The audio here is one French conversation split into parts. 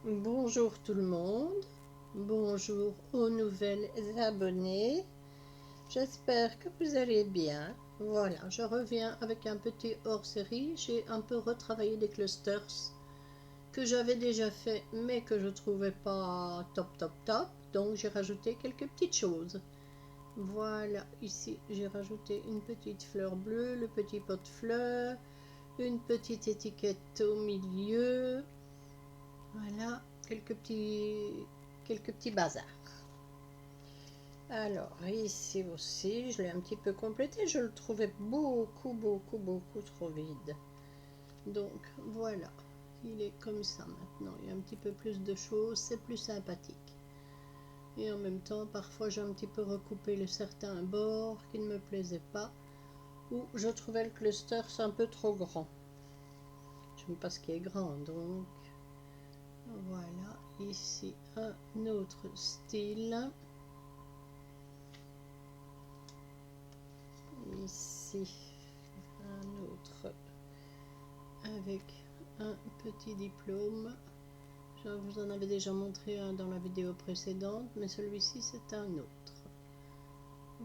Bonjour tout le monde, bonjour aux nouvelles abonnés, j'espère que vous allez bien. Voilà, je reviens avec un petit hors-série, j'ai un peu retravaillé des clusters que j'avais déjà fait mais que je trouvais pas top, donc j'ai rajouté quelques petites choses. Voilà, ici j'ai rajouté une petite fleur bleue, le petit pot de fleurs, une petite étiquette au milieu. Voilà, quelques petits bazars. Alors, ici aussi, je l'ai un petit peu complété. Je le trouvais beaucoup trop vide. Donc, voilà. Il est comme ça maintenant. Il y a un petit peu plus de choses. C'est plus sympathique. Et en même temps, parfois, j'ai un petit peu recoupé certains bords qui ne me plaisaient pas. Ou je trouvais le cluster un peu trop grand. Je n'aime pas ce qui est grand, donc voilà, ici un autre style. Ici un autre avec un petit diplôme. Je vous en avais déjà montré un dans la vidéo précédente, mais celui-ci c'est un autre.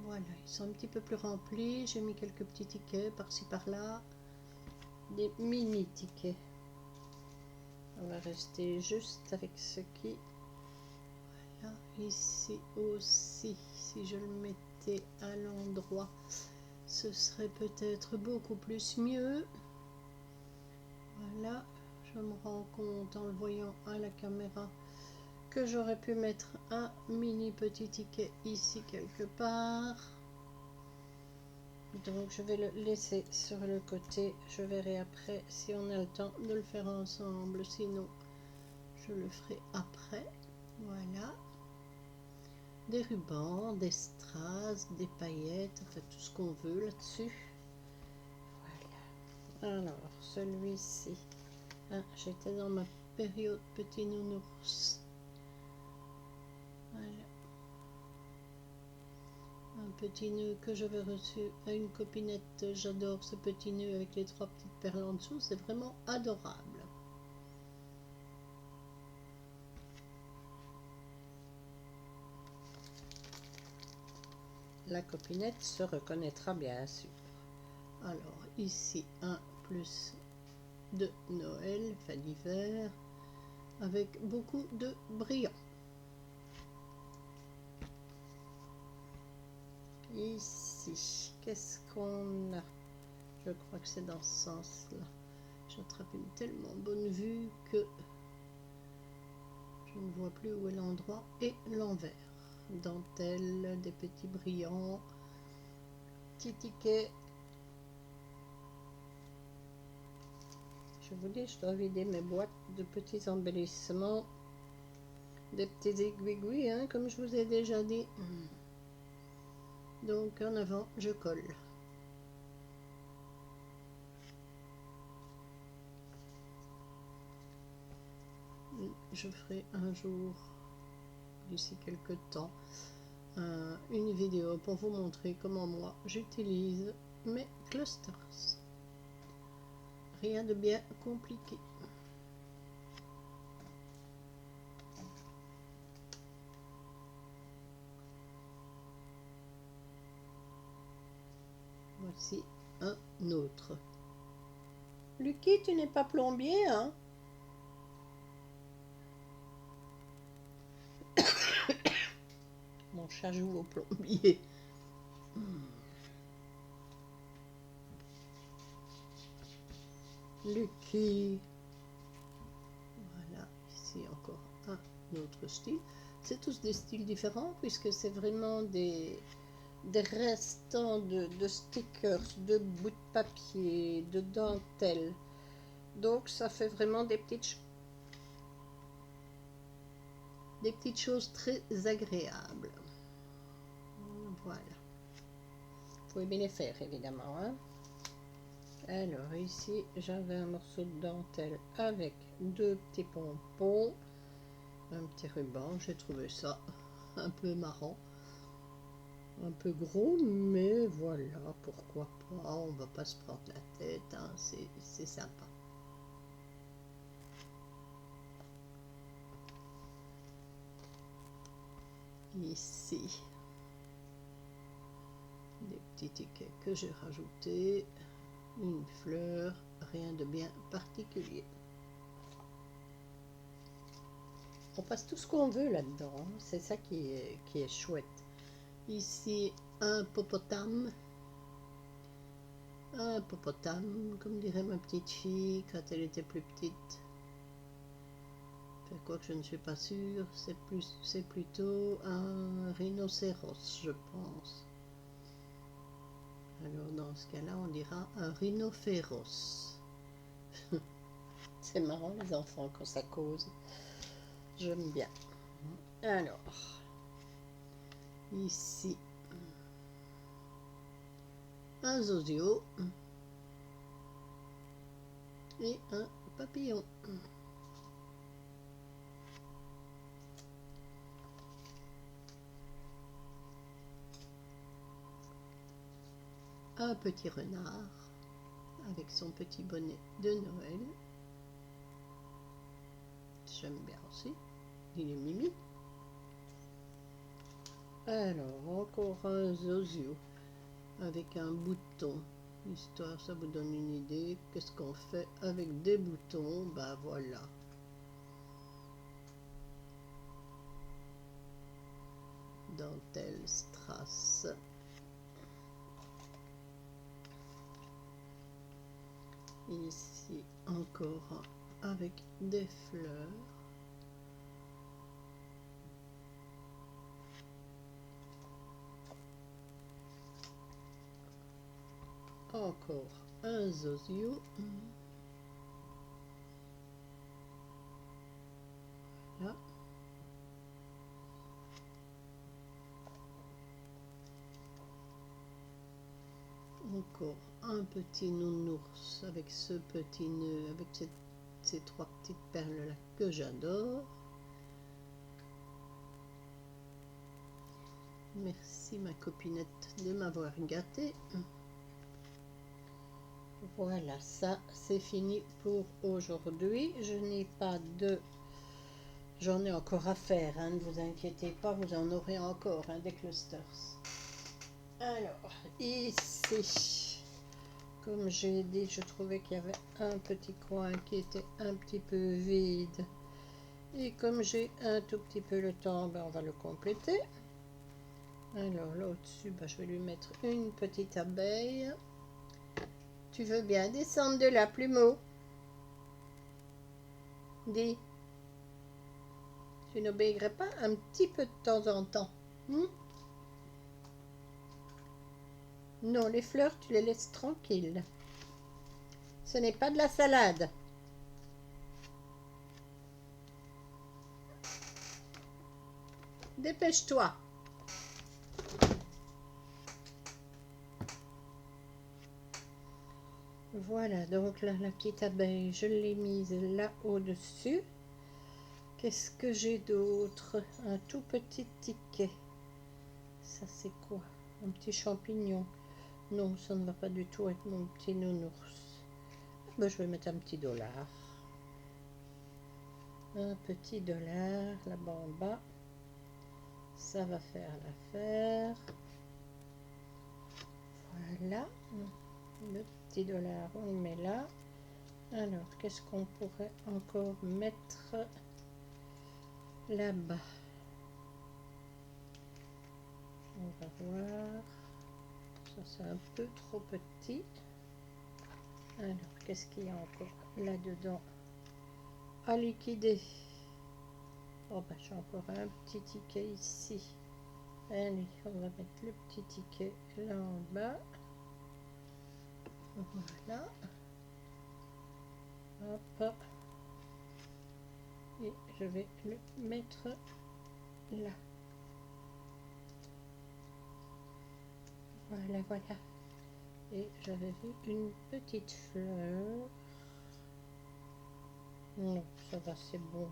Voilà, ils sont un petit peu plus remplis. J'ai mis quelques petits tickets par-ci par-là, des mini tickets. On va rester juste avec ce qui... Voilà, ici aussi, si je le mettais à l'endroit, ce serait peut-être beaucoup plus mieux. Voilà, je me rends compte en le voyant à la caméra que j'aurais pu mettre un mini petit ticket ici quelque part. Donc je vais le laisser sur le côté. Je verrai après si on a le temps de le faire ensemble. Sinon, je le ferai après. Voilà. Des rubans, des strass, des paillettes, enfin tout ce qu'on veut là-dessus. Voilà. Alors, celui-ci. Ah, j'étais dans ma période petit nounours. Voilà. Un petit nœud que j'avais reçu à une copinette. J'adore ce petit nœud avec les 3 petites perles en dessous. C'est vraiment adorable. La copinette se reconnaîtra bien sûr. Alors ici un plus de Noël, fin d'hiver, avec beaucoup de brillants. Ici, qu'est-ce qu'on a? Je crois que c'est dans ce sens-là. J'attrape une tellement bonne vue que je ne vois plus où est l'endroit et l'envers. Dentelle, des petits brillants, petits tickets. Je vous dis, je dois vider mes boîtes de petits embellissements, des petits aiguilles, hein, comme je vous ai déjà dit. Donc en avant, je colle. Je ferai un jour, d'ici quelques temps, une vidéo pour vous montrer comment moi j'utilise mes clusters. Rien de bien compliqué. Voici un autre. Lucky, tu n'es pas plombier, hein? Mon chat joue au plombier. Lucky. Voilà, ici encore un autre style. C'est tous des styles différents puisque c'est vraiment des restants de stickers, de bouts de papier, de dentelle. Donc ça fait vraiment des petites choses très agréables. Voilà. Vous pouvez bien les faire évidemment. Hein. Alors ici j'avais un morceau de dentelle avec 2 petits pompons, un petit ruban. J'ai trouvé ça un peu marrant. Un peu gros, mais voilà, pourquoi pas, on va pas se prendre la tête, hein, c'est sympa. Ici, des petits tickets que j'ai rajoutés, une fleur, rien de bien particulier. On passe tout ce qu'on veut là-dedans, hein. C'est ça qui est chouette. Ici, un hippopotame, comme dirait ma petite fille quand elle était plus petite. Enfin, quoi que je ne suis pas sûre, c'est plutôt un rhinocéros, je pense. Alors dans ce cas-là, on dira un rhinophéros. C'est marrant les enfants quand ça cause. J'aime bien. Alors, ici, un zozio et un papillon. Un petit renard avec son petit bonnet de Noël. J'aime bien aussi. Il est mimi. Alors, encore un zozio avec un bouton. Histoire, ça vous donne une idée. Qu'est-ce qu'on fait avec des boutons? Ben voilà. Dentelle strass. Ici, encore avec des fleurs. Encore un zozio. Là. Encore un petit nounours avec ce petit nœud, avec ces trois petites perles là que j'adore. Merci ma copinette de m'avoir gâtée. Voilà, ça c'est fini pour aujourd'hui. Je n'ai pas de... J'en ai encore à faire, hein, ne vous inquiétez pas, vous en aurez encore, hein, des clusters. Alors, ici, comme j'ai dit, je trouvais qu'il y avait un petit coin qui était un petit peu vide. Et comme j'ai un tout petit peu le temps, ben, on va le compléter. Alors là au-dessus, ben, je vais lui mettre une petite abeille. Tu veux bien descendre de là, plumeau? Dis. Tu n'obéirais pas un petit peu de temps en temps, hein? Non, les fleurs, tu les laisses tranquilles. Ce n'est pas de la salade. Dépêche-toi. Voilà, donc là, la petite abeille, je l'ai mise là au-dessus. Qu'est-ce que j'ai d'autre? Un tout petit ticket. Ça, c'est quoi? Un petit champignon. Non, ça ne va pas du tout être mon petit nounours. Ben, je vais mettre un petit dollar. Un petit dollar là-bas en bas. Ça va faire l'affaire. Voilà. Le petit dollar, on le met là. Alors, qu'est-ce qu'on pourrait encore mettre là-bas? On va voir. Ça, c'est un peu trop petit. Alors, qu'est-ce qu'il y a encore là-dedans à liquider? Oh, bah, j'ai encore un petit ticket ici. Allez, on va mettre le petit ticket là en bas. Voilà. Hop. Et je vais le mettre là. Voilà, voilà. Et j'avais vu une petite fleur. Non, ça va, c'est bon.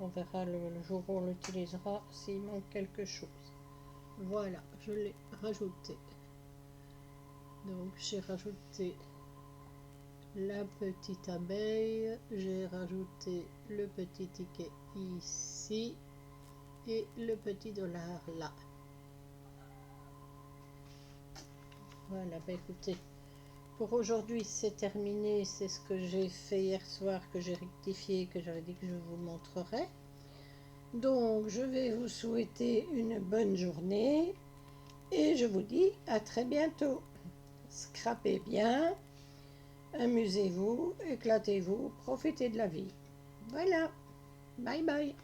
On verra le jour où on l'utilisera s'il manque quelque chose. Voilà, je l'ai rajouté. Donc j'ai rajouté la petite abeille, j'ai rajouté le petit ticket ici et le petit dollar là. Voilà, bah écoutez, pour aujourd'hui c'est terminé, c'est ce que j'ai fait hier soir, que j'ai rectifié, que j'avais dit que je vous montrerai. Donc je vais vous souhaiter une bonne journée et je vous dis à très bientôt. Scrapez bien, amusez-vous, éclatez-vous, profitez de la vie. Voilà, bye bye.